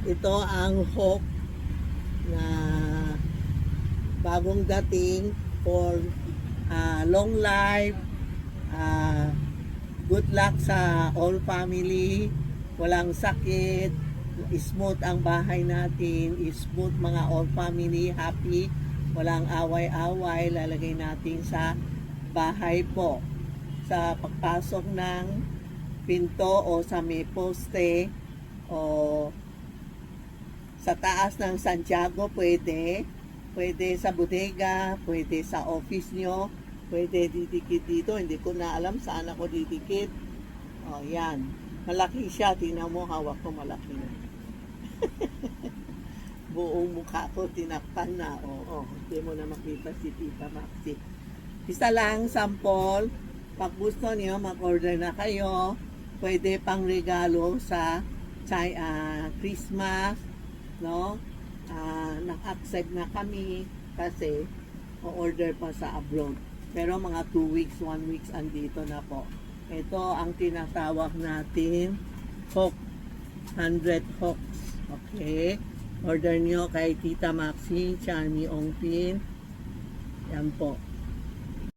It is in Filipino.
Ito ang hook na bagong dating for long life, good luck sa all family, walang sakit, smooth ang bahay natin, smooth mga all family, happy, walang away-away, lalagay natin sa bahay po. Sa pagpasok ng pinto o sa may poste o sa taas ng Santiago pwede sa bodega, pwede sa office nyo, pwede didikit dito, hindi ko na alam saan ako didikit. O yan, malaki siya, tingnan mo, hawak ko malaki na. Buong mukha ko tinakpan na, hindi mo na makita si Tita Maxi. Isa lang, sample, pag gusto niyo mag-order na kayo, pwede pang regalo sa Christmas, no? Nag-accept na kami kasi o-order pa sa abroad. Pero mga 2 weeks, 1 weeks andito na po. Ito ang tinatawag natin hook, 100 hooks. Okay? Order nyo kay Tita Maxi, Chani Ongpin. Yan po.